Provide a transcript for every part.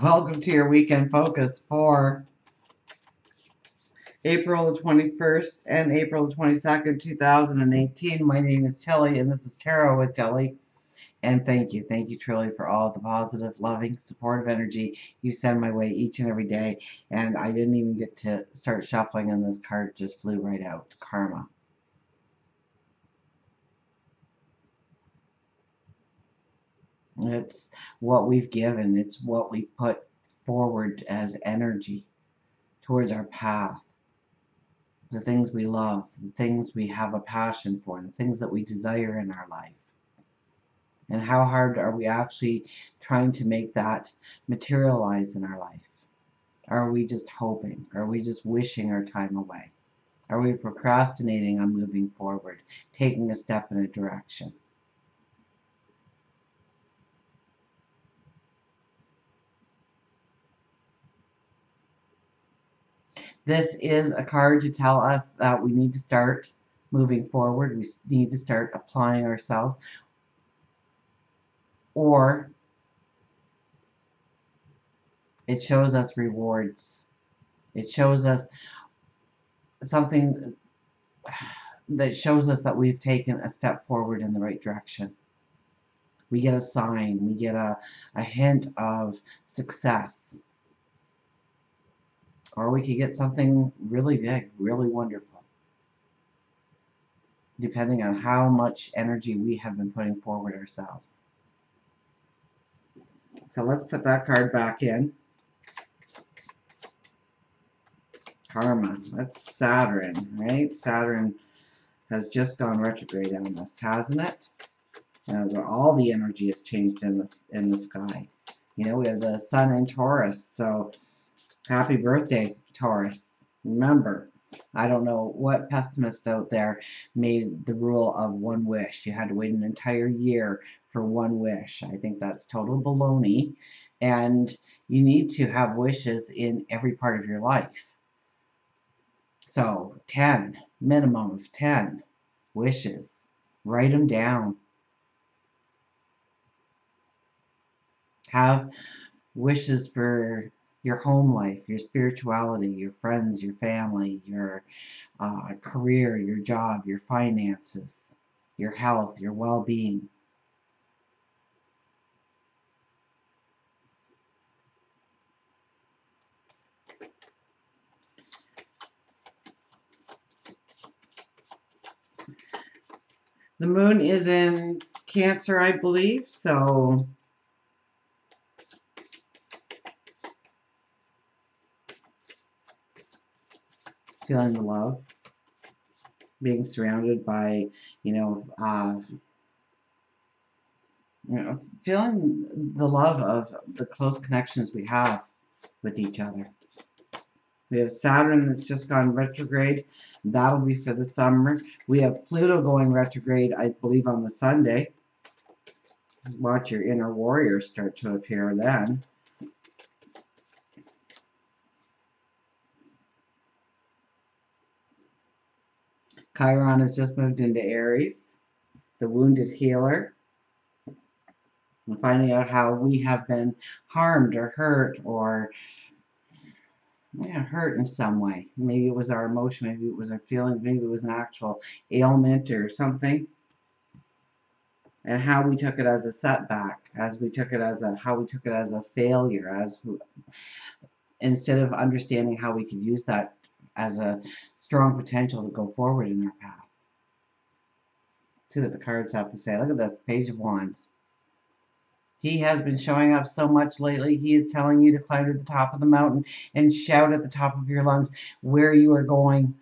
Welcome to your weekend focus for April the 21st and April the 22nd, 2018. My name is Tilly, and this is Tarot with Tilly. And thank you. Thank you truly for all the positive, loving, supportive energy you send my way each and every day. And I didn't even get to start shuffling, and this card just flew right out. Karma. It's what we've given. It's what we put forward as energy towards our path. The things we love, the things we have a passion for, the things that we desire in our life. And how hard are we actually trying to make that materialize in our life? Are we just hoping? Are we just wishing our time away? Are we procrastinating on moving forward, taking a step in a direction? This is a card to tell us that we need to start moving forward. We need to start applying ourselves, or it shows us rewards. It shows us something that shows us that we've taken a step forward in the right direction. We get a sign, we get a hint of success. Or we could get something really big, really wonderful, depending on how much energy we have been putting forward ourselves. So let's put that card back in. Karma. That's Saturn, right? Saturn has just gone retrograde on us, hasn't it? All the energy has changed in the sky. You know, we have the sun in Taurus, so happy birthday, Taurus. Remember, I don't know what pessimist out there made the rule of one wish. You had to wait an entire year for one wish. I think that's total baloney, and you need to have wishes in every part of your life. So 10, minimum of 10 wishes. Write them down. Have wishes for your home life, your spirituality, your friends, your family, your career, your job, your finances, your health, your well-being. The moon is in Cancer, I believe, so feeling the love, being surrounded by, feeling the love of the close connections we have with each other. We have Saturn that's just gone retrograde. That'll be for the summer. We have Pluto going retrograde, I believe, on the Sunday. Watch your inner warrior start to appear then. Chiron has just moved into Aries, the wounded healer. And finding out how we have been harmed or hurt or hurt in some way. Maybe it was our emotion, maybe it was our feelings, maybe it was an actual ailment or something. And how we took it as a setback, as we took it as how we took it as a failure, instead of understanding how we could use that as a strong potential to go forward in our path. See what the cards have to say. Look at this, Page of Wands. He has been showing up so much lately. He is telling you to climb to the top of the mountain and shout at the top of your lungs where you are going.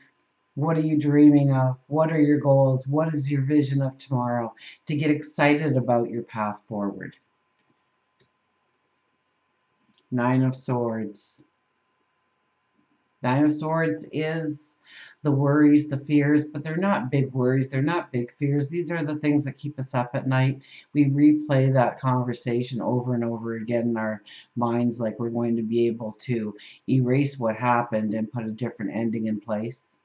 What are you dreaming of? What are your goals? What is your vision of tomorrow? To get excited about your path forward. Nine of Swords. Nine of Swords is the worries, the fears, but they're not big worries. They're not big fears. These are the things that keep us up at night. We replay that conversation over and over again in our minds like we're going to be able to erase what happened and put a different ending in place.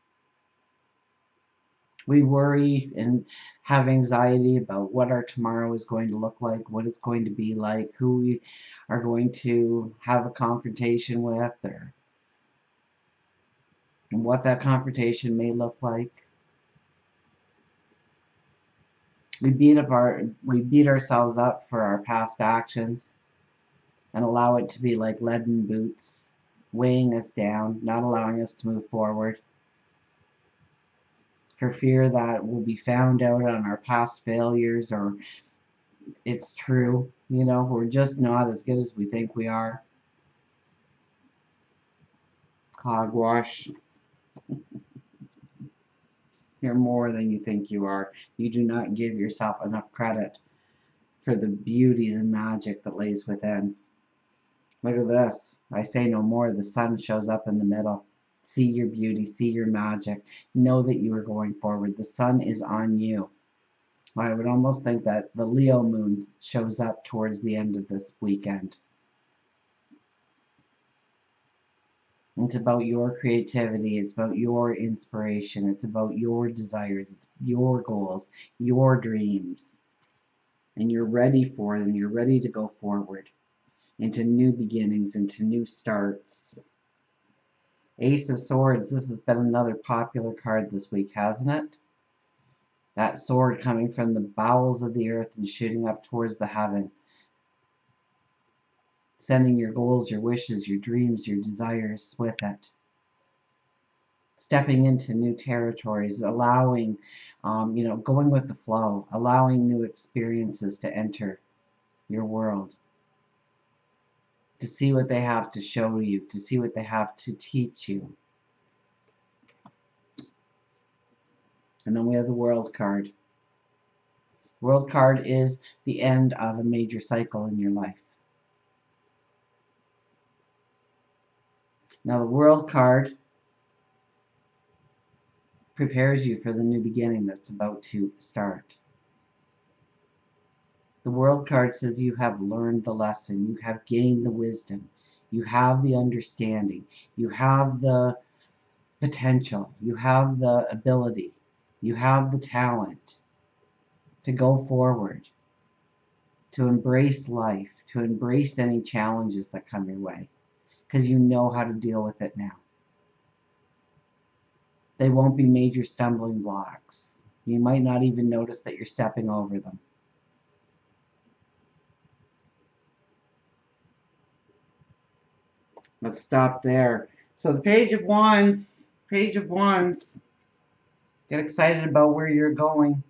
We worry and have anxiety about what our tomorrow is going to look like, what it's going to be like, who we are going to have a confrontation with, or what that confrontation may look like. We beat ourselves up for our past actions and allow it to be like leaden boots, weighing us down, not allowing us to move forward, for fear that we'll be found out on our past failures, or it's true, we're just not as good as we think we are. Hogwash. You're more than you think you are. You do not give yourself enough credit for the beauty and magic that lays within. Look at this. I say no more. The sun shows up in the middle. See your beauty. See your magic. Know that you are going forward. The sun is on you. I would almost think that the Leo moon shows up towards the end of this weekend. It's about your creativity. It's about your inspiration. It's about your desires. It's your goals, your dreams. And you're ready for them. You're ready to go forward into new beginnings, into new starts. Ace of Swords. This has been another popular card this week, hasn't it? That sword coming from the bowels of the earth and shooting up towards the heaven. Sending your goals, your wishes, your dreams, your desires with it. Stepping into new territories, allowing, going with the flow, allowing new experiences to enter your world. To see what they have to show you, to see what they have to teach you. And then we have the World card. World card is the end of a major cycle in your life. Now the World card prepares you for the new beginning that's about to start. The World card says you have learned the lesson, you have gained the wisdom, you have the understanding, you have the potential, you have the ability, you have the talent to go forward, to embrace life, to embrace any challenges that come your way, because you know how to deal with it now. They won't be major stumbling blocks. You might not even notice that you're stepping over them. Let's stop there. So the Page of Wands. Get excited about where you're going.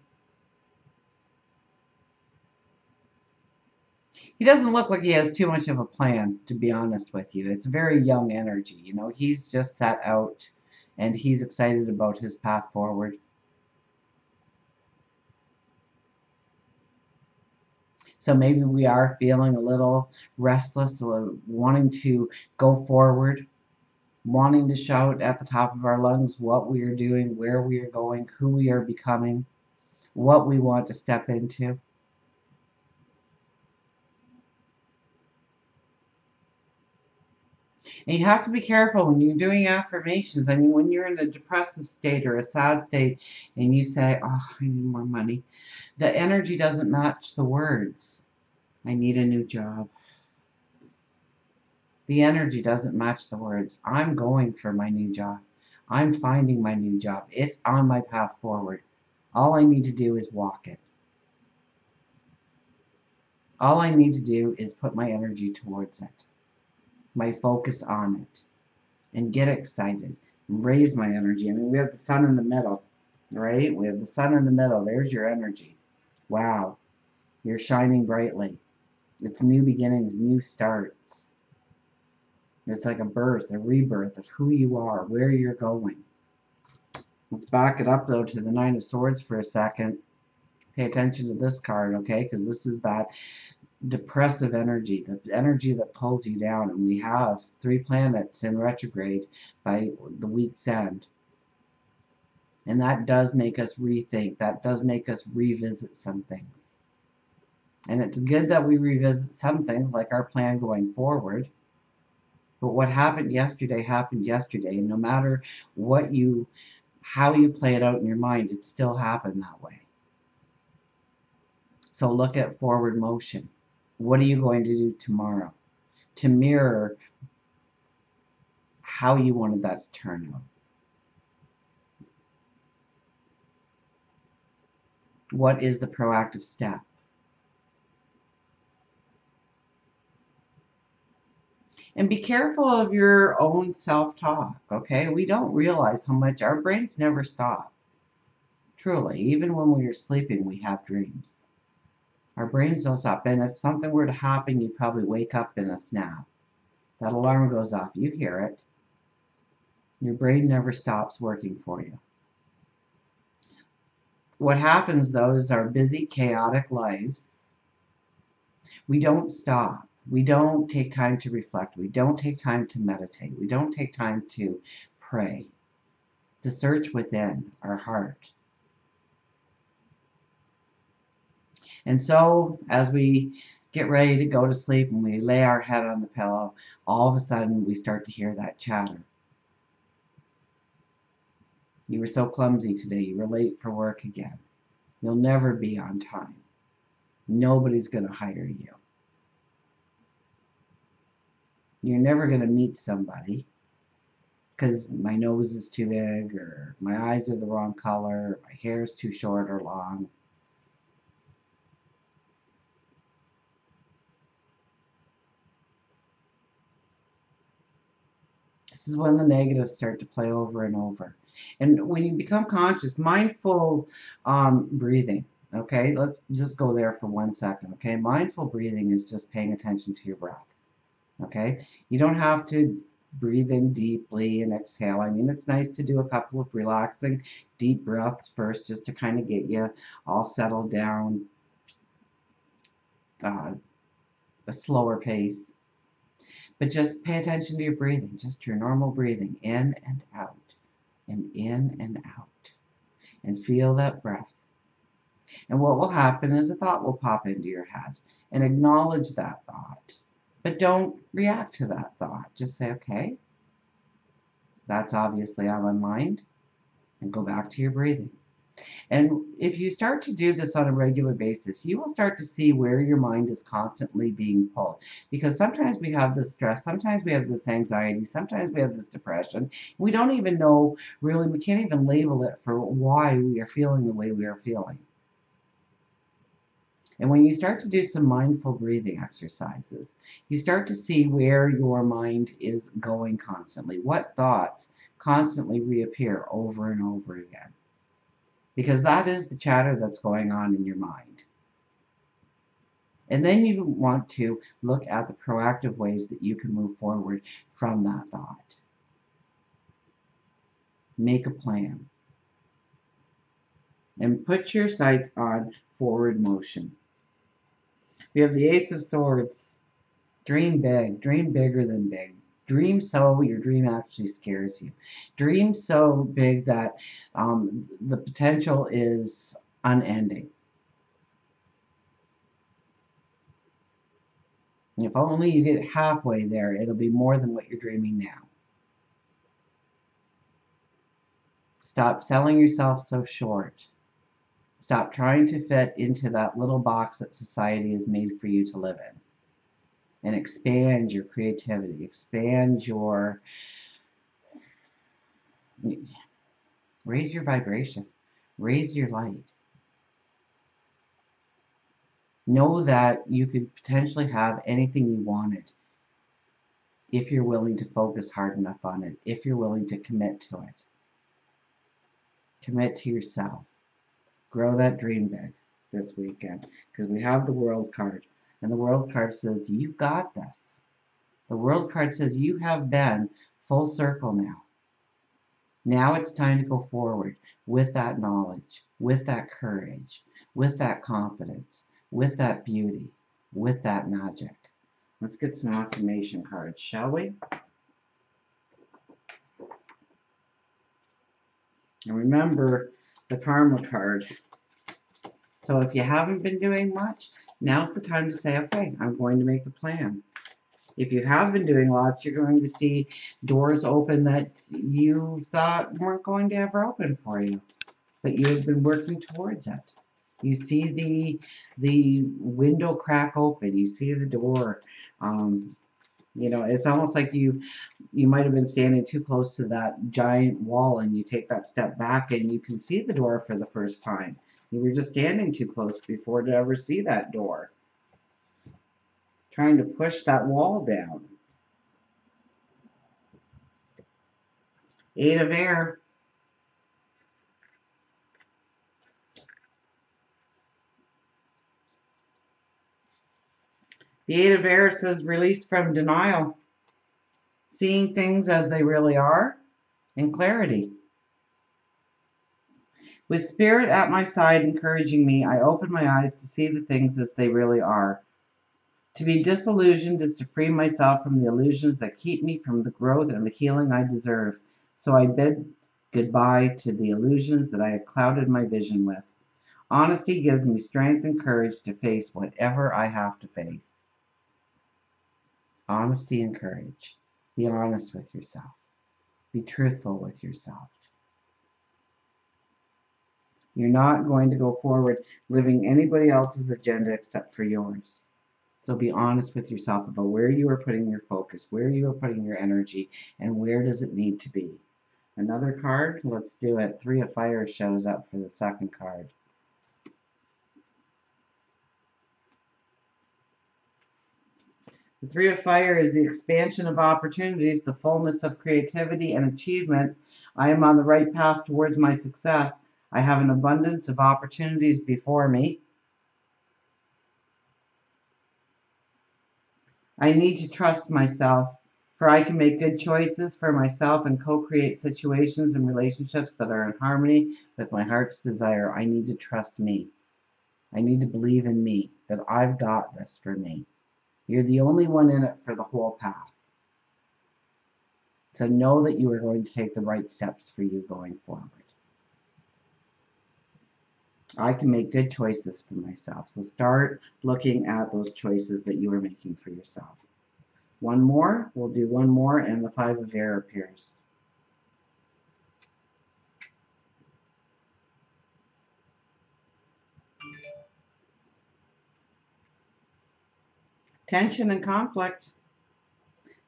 He doesn't look like he has too much of a plan, to be honest with you. It's very young energy. He's just set out and he's excited about his path forward. So maybe we are feeling a little restless, wanting to go forward, wanting to shout at the top of our lungs what we are doing, where we are going, who we are becoming, what we want to step into. And you have to be careful when you're doing affirmations. I mean, when you're in a depressive state or a sad state and you say, oh, I need more money, the energy doesn't match the words. I need a new job. The energy doesn't match the words. I'm going for my new job. I'm finding my new job. It's on my path forward. All I need to do is walk it. All I need to do is put my energy towards it, my focus on it, and get excited and raise my energy. I mean, we have the sun in the middle, right? We have the sun in the middle. There's your energy. Wow. You're shining brightly. It's new beginnings, new starts. It's like a birth, a rebirth of who you are, where you're going. Let's back it up, though, to the Nine of Swords for a second. Pay attention to this card, okay? Because this is that depressive energy, the energy that pulls you down. And we have 3 planets in retrograde by the week's end. And that does make us rethink. That does make us revisit some things. And it's good that we revisit some things, like our plan going forward. But what happened yesterday happened yesterday. And no matter what you how you play it out in your mind, it still happened that way. So look at forward motion. What are you going to do tomorrow to mirror how you wanted that to turn out? What is the proactive step? And be careful of your own self-talk, okay? We don't realize how much our brains never stop. Truly, even when we are sleeping, we have dreams. Our brains don't stop. And if something were to happen, you'd probably wake up in a snap. That alarm goes off. You hear it. Your brain never stops working for you. What happens, though, is our busy, chaotic lives, we don't stop. We don't take time to reflect. We don't take time to meditate. We don't take time to pray, to search within our heart. And so, as we get ready to go to sleep and we lay our head on the pillow, all of a sudden we start to hear that chatter. You were so clumsy today. You were late for work again. You'll never be on time. Nobody's going to hire you. You're never going to meet somebody because my nose is too big, or my eyes are the wrong color, or my hair is too short or long. This is when the negatives start to play over and over. And when you become conscious, mindful breathing, okay? Let's just go there for 1 second, okay? Mindful breathing is just paying attention to your breath, okay? You don't have to breathe in deeply and exhale. I mean, it's nice to do a couple of relaxing deep breaths first just to kind of get you all settled down, a slower pace. But just pay attention to your breathing, just your normal breathing, in and out, and in and out. And feel that breath. And what will happen is a thought will pop into your head, and acknowledge that thought. But don't react to that thought. Just say, okay, that's obviously on my mind, and go back to your breathing. And if you start to do this on a regular basis, you will start to see where your mind is constantly being pulled. Because sometimes we have this stress, sometimes we have this anxiety, sometimes we have this depression. We don't even know, really, we can't even label it for why we are feeling the way we are feeling. And when you start to do some mindful breathing exercises, you start to see where your mind is going constantly, what thoughts constantly reappear over and over again. Because that is the chatter that's going on in your mind. And then you want to look at the proactive ways that you can move forward from that thought. Make a plan. And put your sights on forward motion. We have the Ace of Swords. Dream big. Dream bigger than big. Dream so your dream actually scares you. Dream so big that the potential is unending. If only you get halfway there, it'll be more than what you're dreaming now. Stop selling yourself so short. Stop trying to fit into that little box that society has made for you to live in. And expand your creativity, expand your, raise your vibration, raise your light. Know that you could potentially have anything you wanted if you're willing to focus hard enough on it, if you're willing to commit to it. Commit to yourself. Grow that dream big this weekend, because we have the World card. And the World card says, you've got this. The World card says you have been full circle now. Now it's time to go forward with that knowledge, with that courage, with that confidence, with that beauty, with that magic. Let's get some affirmation cards, shall we? And remember the Karma card. So if you haven't been doing much, now's the time to say, okay, I'm going to make the plan. If you have been doing lots, you're going to see doors open that you thought weren't going to ever open for you, but you have been working towards it. You see the window crack open. You see the door. You know, it's almost like you might have been standing too close to that giant wall, and you take that step back and you can see the door for the first time. You were just standing too close before to ever see that door. Trying to push that wall down. Eight of Air. The Eight of Air says release from denial. Seeing things as they really are, and clarity. With Spirit at my side encouraging me, I open my eyes to see the things as they really are. To be disillusioned is to free myself from the illusions that keep me from the growth and the healing I deserve. So I bid goodbye to the illusions that I have clouded my vision with. Honesty gives me strength and courage to face whatever I have to face. Honesty and courage. Be honest with yourself. Be truthful with yourself. You're not going to go forward living anybody else's agenda except for yours. So be honest with yourself about where you are putting your focus, where you are putting your energy, and where does it need to be. Another card, let's do it. Three of Fire shows up for the second card. The Three of Fire is the expansion of opportunities, the fullness of creativity and achievement. I am on the right path towards my success. I have an abundance of opportunities before me. I need to trust myself, for I can make good choices for myself and co-create situations and relationships that are in harmony with my heart's desire. I need to trust me. I need to believe in me, that I've got this for me. You're the only one in it for the whole path. So know that you are going to take the right steps for you going forward. I can make good choices for myself. So start looking at those choices that you are making for yourself. One more. We'll do one more, and the Five of Air appears. Tension and conflict.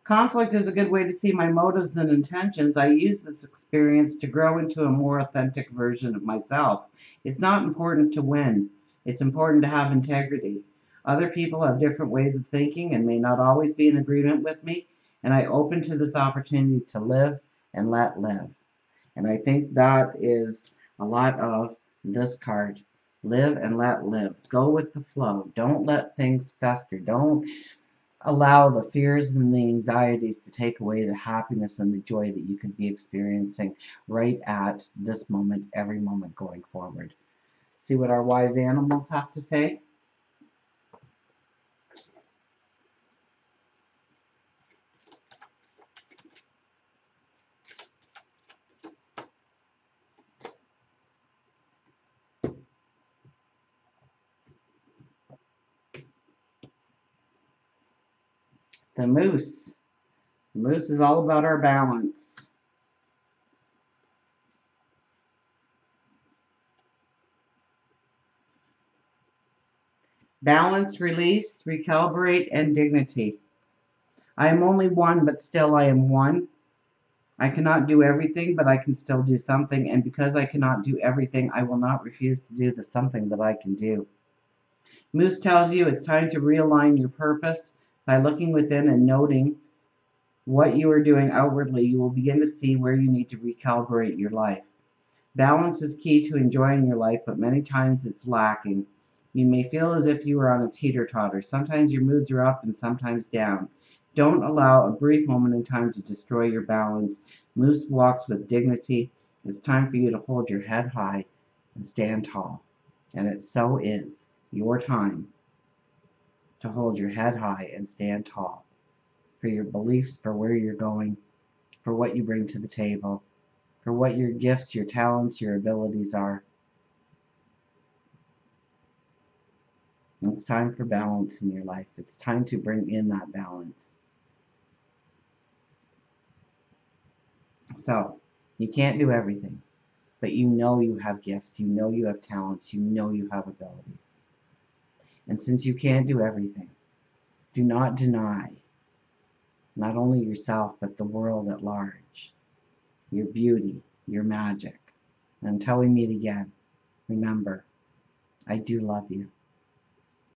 Conflict is a good way to see my motives and intentions. I use this experience to grow into a more authentic version of myself. It's not important to win. It's important to have integrity. Other people have different ways of thinking and may not always be in agreement with me, and I open to this opportunity to live and let live. And I think that is a lot of this card. Live and let live. Go with the flow. Don't let things fester. Don't allow the fears and the anxieties to take away the happiness and the joy that you could be experiencing right at this moment, every moment going forward. See what our wise animals have to say? The Moose. The Moose is all about our balance. Balance, release, recalibrate, and dignity. I am only one, but still I am one. I cannot do everything, but I can still do something. And because I cannot do everything, I will not refuse to do the something that I can do. Moose tells you it's time to realign your purpose. By looking within and noting what you are doing outwardly, you will begin to see where you need to recalibrate your life. Balance is key to enjoying your life, but many times it's lacking. You may feel as if you are on a teeter-totter. Sometimes your moods are up and sometimes down. Don't allow a brief moment in time to destroy your balance. Moose walks with dignity. It's time for you to hold your head high and stand tall. And it so is your time to hold your head high and stand tall for your beliefs, for where you're going, for what you bring to the table, for what your gifts, your talents, your abilities are. It's time for balance in your life. It's time to bring in that balance. So, you can't do everything, but you know you have gifts, you know you have talents, you know you have abilities. And since you can't do everything, do not deny not only yourself, but the world at large, your beauty, your magic. And until we meet again, remember, I do love you.